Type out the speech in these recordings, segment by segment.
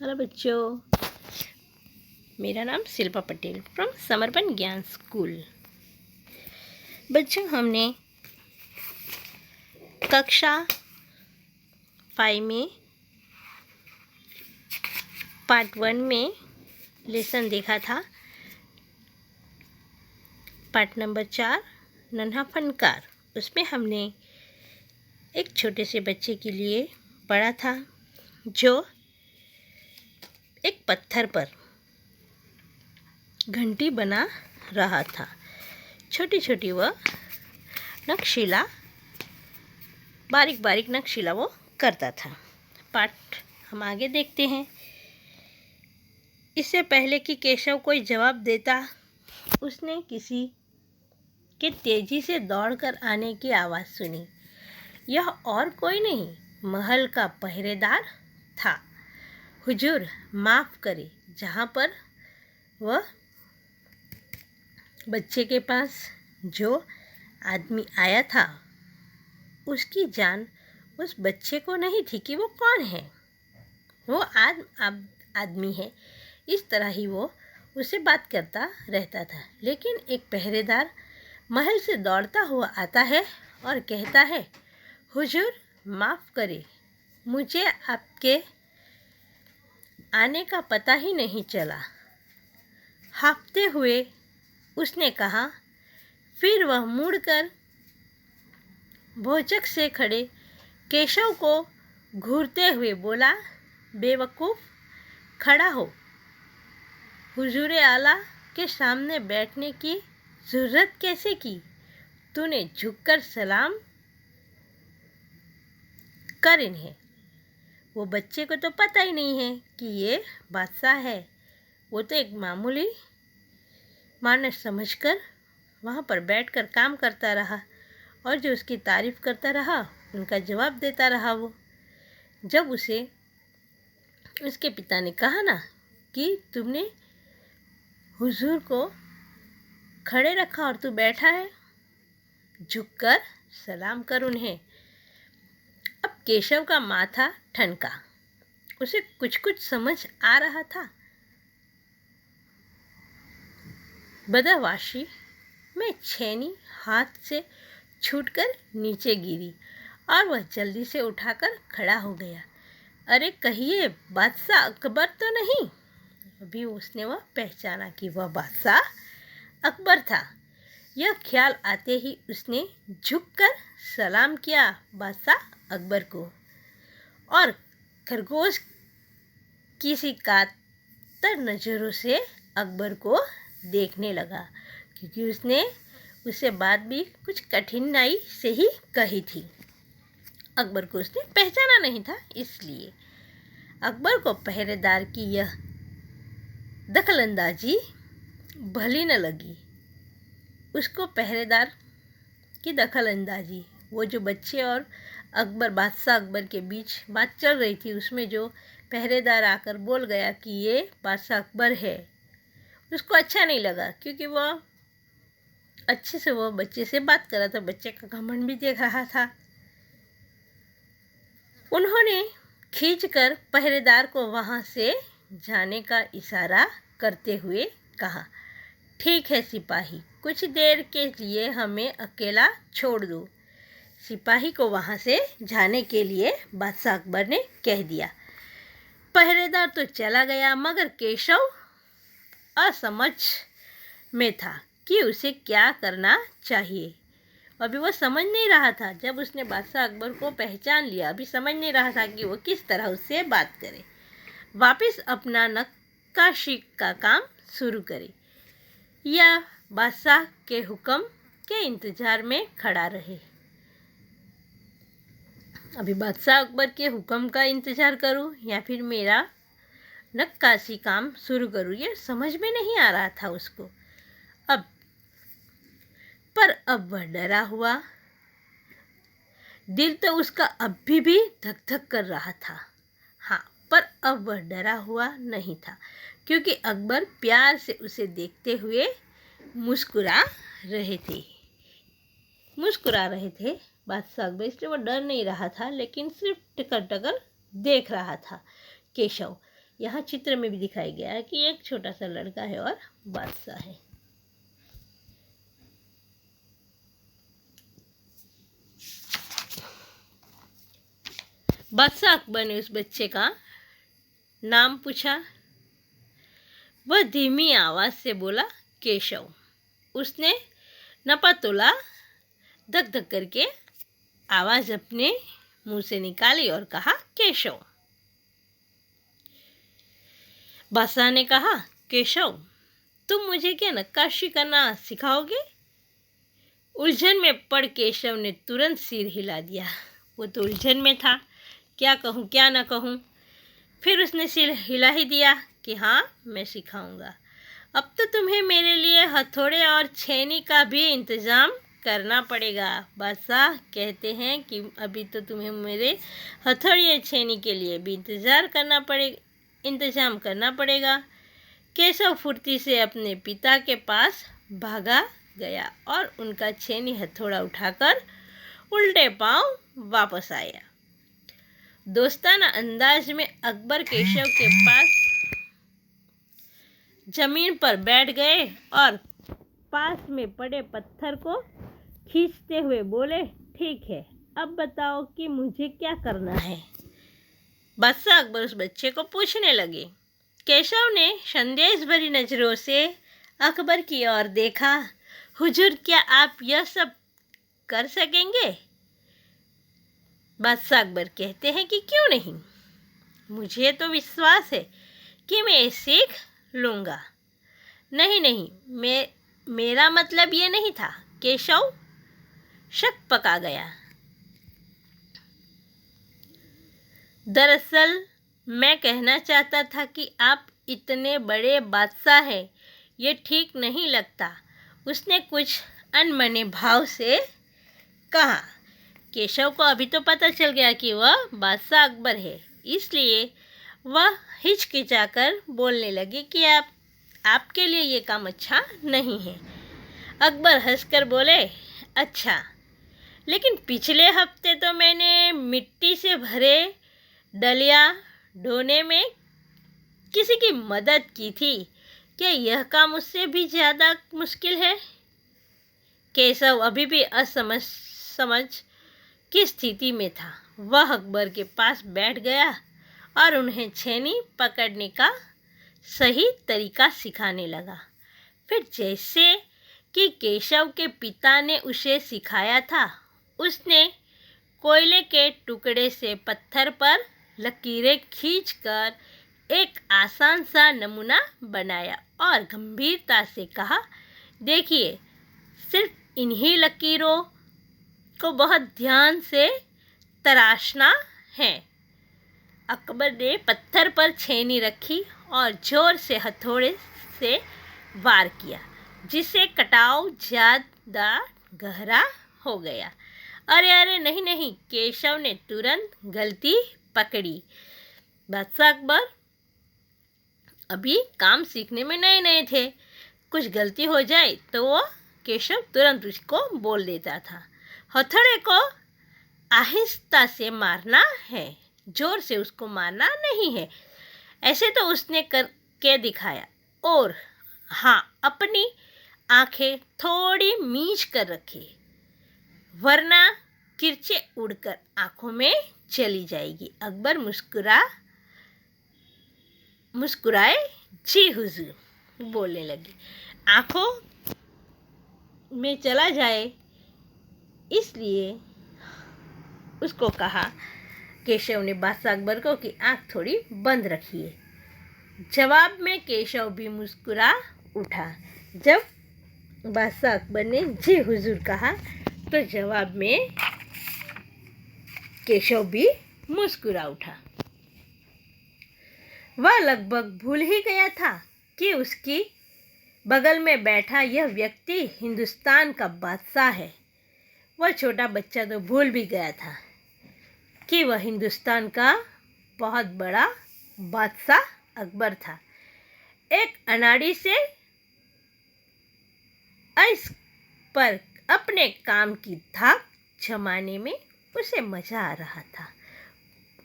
Hello बच्चों, मेरा नाम शिल्पा पटेल फ्रॉम समर्पण ज्ञान स्कूल। बच्चों, हमने कक्षा 5 में पार्ट 1 में लेसन देखा था। पार्ट नंबर 4 नन्हा फनकार। उसमें हमने एक छोटे से बच्चे के लिए पढ़ा था जो एक पत्थर पर घंटी बना रहा था। छोटी छोटी वह नक्शीला बारीक बारीक नक्शीला वो करता था। पाठ हम आगे देखते हैं। इससे पहले कि केशव कोई जवाब देता, उसने किसी के तेजी से दौड़कर आने की आवाज़ सुनी। यह और कोई नहीं, महल का पहरेदार था। हुजूर, माफ़ करें। जहाँ पर वह बच्चे के पास जो आदमी आया था, उसकी जान उस बच्चे को नहीं थी कि वो कौन है। वो आदमी है, इस तरह ही वो उससे बात करता रहता था। लेकिन एक पहरेदार महल से दौड़ता हुआ आता है और कहता है, हुजूर माफ़ करें, मुझे आपके आने का पता ही नहीं चला। हाँफते हुए उसने कहा। फिर वह मुड़कर भौचक से खड़े केशव को घूरते हुए बोला, बेवकूफ़, खड़ा हो। हुजूरे आला के सामने बैठने की ज़रूरत कैसे की? तूने झुककर सलाम कर इन्हें। वो बच्चे को तो पता ही नहीं है कि ये बादशाह है। वो तो एक मामूली मानस समझकर वहाँ पर बैठकर काम करता रहा और जो उसकी तारीफ़ करता रहा उनका जवाब देता रहा। वो जब उसे उसके पिता ने कहा ना कि तुमने हुजूर को खड़े रखा और तू बैठा है, झुककर सलाम कर उन्हें। अब केशव का माथा ठनका। उसे कुछ कुछ समझ आ रहा था। बदहवासी में छेनी हाथ से छूटकर नीचे गिरी और वह जल्दी से उठाकर खड़ा हो गया। अरे कहिए, बादशाह अकबर तो नहीं? अभी उसने वह पहचाना कि वह बादशाह अकबर था। यह ख्याल आते ही उसने झुककर सलाम किया बादशाह अकबर को और खरगोश की सी कातर नज़रों से अकबर को देखने लगा, क्योंकि उसने उससे बात भी कुछ कठिनाई से ही कही थी। अकबर को उसने पहचाना नहीं था, इसलिए अकबर को पहरेदार की यह दखलंदाजी भली न लगी। उसको पहरेदार की दखलंदाजी, वो जो बच्चे और अकबर, बादशाह अकबर के बीच बात चल रही थी, उसमें जो पहरेदार आकर बोल गया कि ये बादशाह अकबर है, उसको अच्छा नहीं लगा। क्योंकि वह अच्छे से वो बच्चे से बात कर रहा था, बच्चे का घमंड भी देख रहा था। उन्होंने खींचकर पहरेदार को वहाँ से जाने का इशारा करते हुए कहा, ठीक है सिपाही, कुछ देर के लिए हमें अकेला छोड़ दो। सिपाही को वहाँ से जाने के लिए बादशाह अकबर ने कह दिया। पहरेदार तो चला गया, मगर केशव असमझ में था कि उसे क्या करना चाहिए। अभी वो समझ नहीं रहा था। जब उसने बादशाह अकबर को पहचान लिया, अभी समझ नहीं रहा था कि वो किस तरह उससे बात करे। वापस अपना नक्काशी का काम शुरू करे या बादशाह के हुक्म के इंतज़ार में खड़ा रहे। अभी बादशाह अकबर के हुक्म का इंतज़ार करूं या फिर मेरा नक्काशी काम शुरू करूं, ये समझ में नहीं आ रहा था उसको। अब वह डरा हुआ, दिल तो उसका अभी भी धक धक कर रहा था। हाँ, पर अब वह डरा हुआ नहीं था, क्योंकि अकबर प्यार से उसे देखते हुए मुस्कुरा रहे थे बादशाह अकबर। इसलिए वो डर नहीं रहा था, लेकिन सिर्फ टकर टकर देख रहा था केशव। यहाँ चित्र में भी दिखाया गया है कि एक छोटा सा लड़का है और बादशाह है। बादशाह अकबर ने उस बच्चे का नाम पूछा। वह धीमी आवाज से बोला, केशव। उसने नपा तोला धक धक करके आवाज अपने मुंह से निकाली और कहा, केशव। बादशाह ने कहा, केशव, तुम मुझे क्या नक्काशी करना सिखाओगे? उलझन में पड़ केशव ने तुरंत सिर हिला दिया। वो तो उलझन में था, क्या कहूँ क्या ना कहूँ। फिर उसने सिर हिला ही दिया कि हाँ, मैं सिखाऊंगा। अब तो तुम्हें मेरे लिए हथौड़े और छेनी का भी इंतज़ाम करना पड़ेगा। बादशाह कहते हैं कि अभी तो तुम्हें मेरे हथौड़े या छेनी के लिए भी इंतज़ाम करना पड़ेगा। केशव फुर्ती से अपने पिता के पास भागा गया और उनका छेनी हथौड़ा उठाकर उल्टे पांव वापस आया। दोस्ताना अंदाज में अकबर केशव के पास जमीन पर बैठ गए और पास में पड़े पत्थर को खींचते हुए बोले, ठीक है, अब बताओ कि मुझे क्या करना है। बादशाह अकबर उस बच्चे को पूछने लगे। केशव ने संदेश भरी नज़रों से अकबर की ओर देखा। हुजूर, क्या आप यह सब कर सकेंगे? बादशाह अकबर कहते हैं कि क्यों नहीं, मुझे तो विश्वास है कि मैं सीख लूँगा। नहीं, मेरा मतलब ये नहीं था। केशव शक पका गया। दरअसल मैं कहना चाहता था कि आप इतने बड़े बादशाह हैं, ये ठीक नहीं लगता। उसने कुछ अनमने भाव से कहा। केशव को अभी तो पता चल गया कि वह बादशाह अकबर है, इसलिए वह हिचकिचाकर बोलने लगे कि आपके लिए ये काम अच्छा नहीं है। अकबर हंसकर बोले, अच्छा, लेकिन पिछले हफ्ते तो मैंने मिट्टी से भरे डलिया ढोने में किसी की मदद की थी। क्या यह काम उससे भी ज़्यादा मुश्किल है? केशव अभी भी समझ की स्थिति में था। वह अकबर के पास बैठ गया और उन्हें छेनी पकड़ने का सही तरीका सिखाने लगा। फिर जैसे कि केशव के पिता ने उसे सिखाया था, उसने कोयले के टुकड़े से पत्थर पर लकीरें खींचकर एक आसान सा नमूना बनाया और गंभीरता से कहा, देखिए, सिर्फ इन्हीं लकीरों को बहुत ध्यान से तराशना है। अकबर ने पत्थर पर छेनी रखी और जोर से हथौड़े से वार किया, जिससे कटाव ज़्यादा गहरा हो गया। अरे नहीं, केशव ने तुरंत गलती पकड़ी। बादशाह अकबर अभी काम सीखने में नए थे। कुछ गलती हो जाए तो वो केशव तुरंत उसको बोल देता था। हथौड़े को आहिस्ता से मारना है, जोर से उसको मारना नहीं है। ऐसे तो उसने करके दिखाया। और हाँ, अपनी आंखें थोड़ी मीच कर रखे, वरना किरचे उड़कर आंखों में चली जाएगी। अकबर मुस्कुराए, जी हुजूर, बोलने लगे। आंखों में चला जाए इसलिए उसको कहा। केशव ने बादशाह अकबर को कि आंख थोड़ी बंद रखिए। जवाब में केशव भी मुस्कुरा उठा। जब बादशाह अकबर ने जी हुजूर कहा तो जवाब में केशव भी मुस्कुरा उठा। वह लगभग भूल ही गया था कि उसकी बगल में बैठा यह व्यक्ति हिंदुस्तान का बादशाह है। वह छोटा बच्चा तो भूल भी गया था कि वह हिंदुस्तान का बहुत बड़ा बादशाह अकबर था। एक अनाड़ी से ऐश पर अपने काम की थाक जमाने में उसे मज़ा आ रहा था।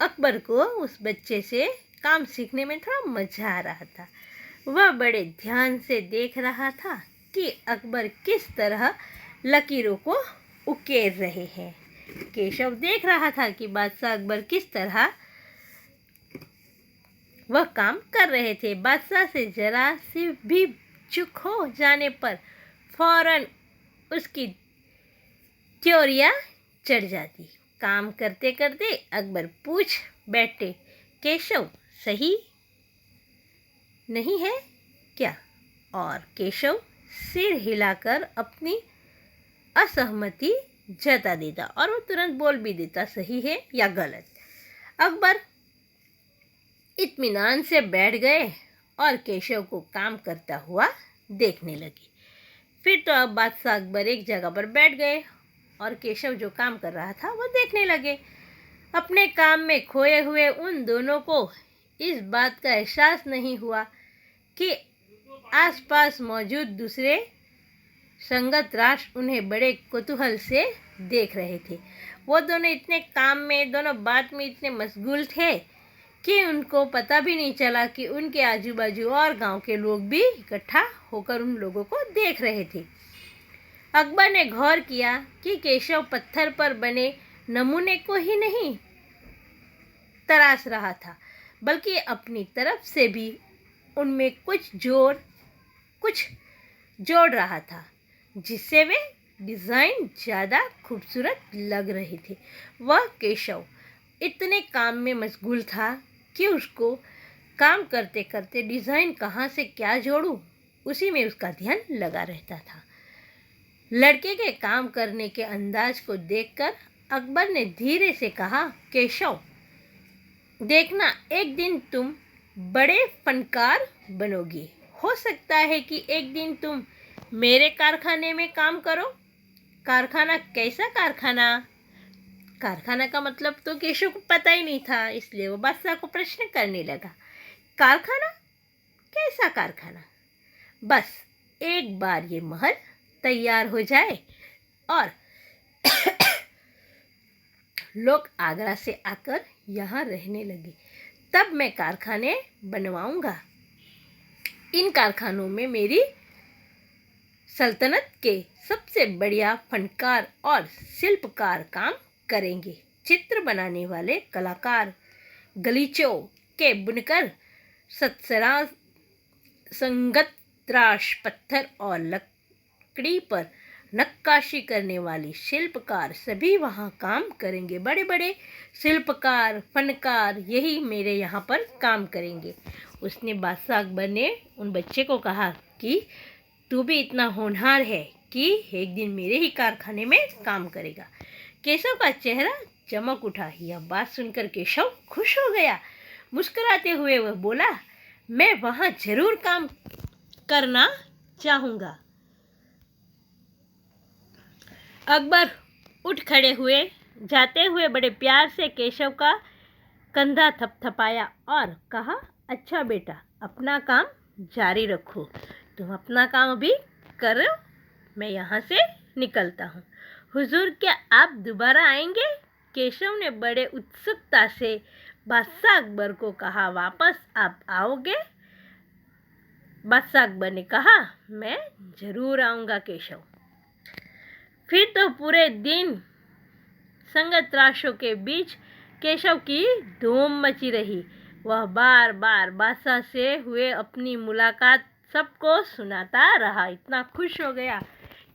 अकबर को उस बच्चे से काम सीखने में थोड़ा मज़ा आ रहा था। वह बड़े ध्यान से देख रहा था कि अकबर किस तरह लकीरों को उकेर रहे हैं। केशव देख रहा था कि बादशाह अकबर किस तरह वह काम कर रहे थे। बादशाह से जरा सी भी चूक हो जाने पर फौरन उसकी त्योरियां चढ़ जाती। काम करते करते अकबर पूछ बैठे, केशव सही नहीं है क्या? और केशव सिर हिलाकर अपनी असहमति जता देता और वो तुरंत बोल भी देता सही है या गलत। अकबर इत्मीनान से बैठ गए और केशव को काम करता हुआ देखने लगे। फिर तो अब बादशाह अकबर एक जगह पर बैठ गए और केशव जो काम कर रहा था वो देखने लगे। अपने काम में खोए हुए उन दोनों को इस बात का एहसास नहीं हुआ कि आसपास मौजूद दूसरे संगत राष्ट्र उन्हें बड़े कौतूहल से देख रहे थे। वो दोनों इतने काम में, दोनों बात में इतने मशगूल थे कि उनको पता भी नहीं चला कि उनके आजू बाजू और गांव के लोग भी इकट्ठा होकर उन लोगों को देख रहे थे। अकबर ने गौर किया कि केशव पत्थर पर बने नमूने को ही नहीं तराश रहा था, बल्कि अपनी तरफ से भी उनमें कुछ जोड़ रहा था, जिससे वे डिज़ाइन ज़्यादा खूबसूरत लग रहे थे। वह केशव इतने काम में मशगूल था कि उसको काम करते करते डिज़ाइन कहाँ से क्या जोड़ूं, उसी में उसका ध्यान लगा रहता था। लड़के के काम करने के अंदाज को देखकर अकबर ने धीरे से कहा, केशव देखना, एक दिन तुम बड़े फनकार बनोगे। हो सकता है कि एक दिन तुम मेरे कारखाने में काम करो। कारखाना? कैसा कारखाना? कारखाना का मतलब तो केशव को पता ही नहीं था, इसलिए वो बादशाह को प्रश्न करने लगा। कारखाना? कैसा कारखाना? बस एक बार ये महल तैयार हो जाए और लोग आगरा से आकर यहाँ रहने लगे, तब मैं कारखाने बनवाऊंगा। इन कारखानों में मेरी सल्तनत के सबसे बढ़िया फनकार और शिल्पकार काम करेंगे। चित्र बनाने वाले कलाकार, गलीचों के बुनकर, सतसरा संगत त्राश पत्थर और लकड़ी पर नक्काशी करने वाली शिल्पकार सभी वहाँ काम करेंगे। बड़े बड़े शिल्पकार, फनकार यही मेरे यहाँ पर काम करेंगे। उसने बादशाह अकबर ने उन बच्चे को कहा कि तू भी इतना होनहार है कि एक दिन मेरे ही कारखाने में काम करेगा। केशव का चेहरा चमक उठा। यह बात सुनकर केशव खुश हो गया। मुस्कुराते हुए वह बोला, मैं वहाँ जरूर काम करना चाहूँगा। अकबर उठ खड़े हुए, जाते हुए बड़े प्यार से केशव का कंधा थपथपाया और कहा, अच्छा बेटा, अपना काम जारी रखो। तुम अपना काम अभी करो, मैं यहाँ से निकलता हूँ। हुजूर, क्या आप दोबारा आएंगे? केशव ने बड़े उत्सुकता से बादशाह अकबर को कहा, वापस आप आओगे? बादशाह अकबर ने कहा, मैं जरूर आऊँगा केशव। फिर तो पूरे दिन संगत राशों के बीच केशव की धूम मची रही। वह बार बार बादशाह से हुए अपनी मुलाकात सबको सुनाता रहा। इतना खुश हो गया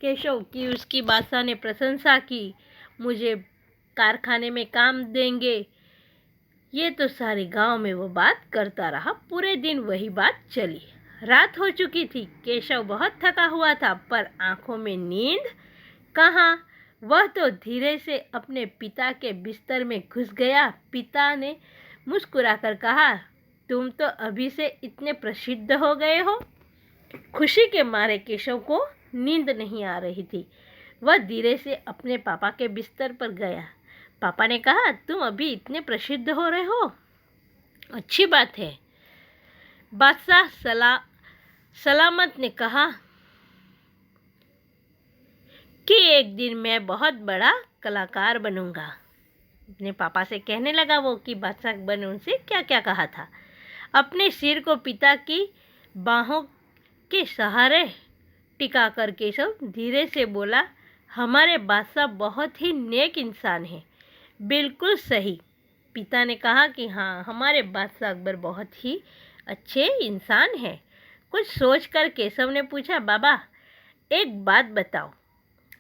केशव कि उसकी बादशाह ने प्रशंसा की, मुझे कारखाने में काम देंगे। ये तो सारे गांव में वो बात करता रहा। पूरे दिन वही बात चली। रात हो चुकी थी। केशव बहुत थका हुआ था, पर आंखों में नींद कहाँ। वह तो धीरे से अपने पिता के बिस्तर में घुस गया। पिता ने मुस्कुराकर कहा, तुम तो अभी से इतने प्रसिद्ध हो गए हो। खुशी के मारे केशव को नींद नहीं आ रही थी। वह धीरे से अपने पापा के बिस्तर पर गया। पापा ने कहा, तुम अभी इतने प्रसिद्ध हो रहे हो, अच्छी बात है। बादशाह सलामत ने कहा कि एक दिन मैं बहुत बड़ा कलाकार बनूंगा। अपने पापा से कहने लगा वो कि बादशाह अकबर ने उनसे क्या क्या कहा था। अपने सिर को पिता की बाहों के सहारे टिका कर केशव धीरे से बोला, हमारे बादशाह बहुत ही नेक इंसान है। बिल्कुल सही। पिता ने कहा कि हाँ, हमारे बादशाह अकबर बहुत ही अच्छे इंसान हैं। कुछ सोचकर केशव ने पूछा, बाबा एक बात बताओ,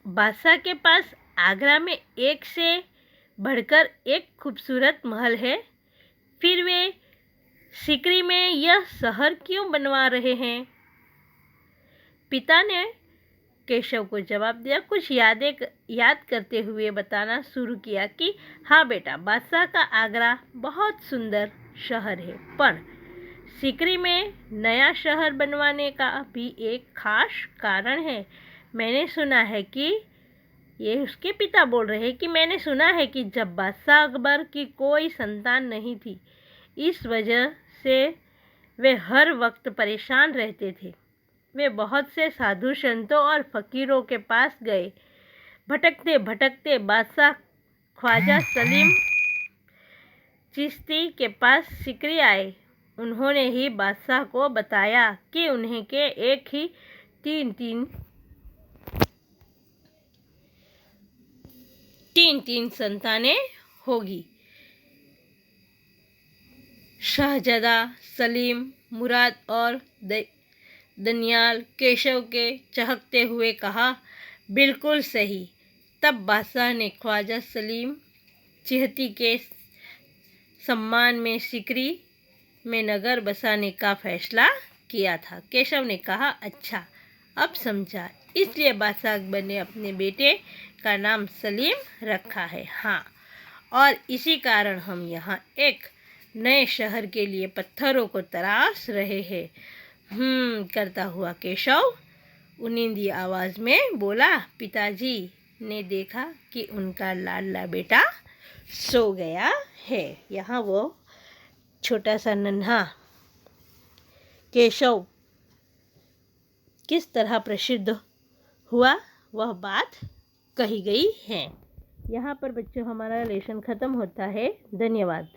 बादशाह के पास आगरा में एक से बढ़कर एक खूबसूरत महल है, फिर वे सिकरी में यह शहर क्यों बनवा रहे हैं? पिता ने केशव को जवाब दिया। कुछ याद करते हुए बताना शुरू किया कि हाँ बेटा, बादशाह का आगरा बहुत सुंदर शहर है, पर सिकरी में नया शहर बनवाने का भी एक खास कारण है। मैंने सुना है कि ये उसके पिता बोल रहे हैं कि मैंने सुना है कि जब बादशाह अकबर की कोई संतान नहीं थी, इस वजह से वे हर वक्त परेशान रहते थे। वे बहुत से साधु संतों और फकीरों के पास गए। भटकते भटकते बादशाह ख्वाजा सलीम चिश्ती के पास सिकरी आए। उन्होंने ही बादशाह को बताया कि उन्हें के एक ही तीन संतानें होगी। शहजादा सलीम, मुराद और दनियाल। केशव के चहकते हुए कहा, बिल्कुल सही। तब बादशाह ने ख्वाजा सलीम चिश्ती के सम्मान में सिकरी में नगर बसाने का फैसला किया था। केशव ने कहा, अच्छा, अब समझा। इसलिए बादशाह अकबर ने अपने बेटे का नाम सलीम रखा है। हाँ, और इसी कारण हम यहाँ एक नए शहर के लिए पत्थरों को तराश रहे हैं। करता हुआ केशव उनिंदी आवाज में बोला। पिताजी ने देखा कि उनका लाडला बेटा सो गया है। यहाँ वो छोटा सा नन्हा केशव किस तरह प्रसिद्ध हुआ, वह बात कही गई है। यहाँ पर बच्चों हमारा लेसन ख़त्म होता है। धन्यवाद।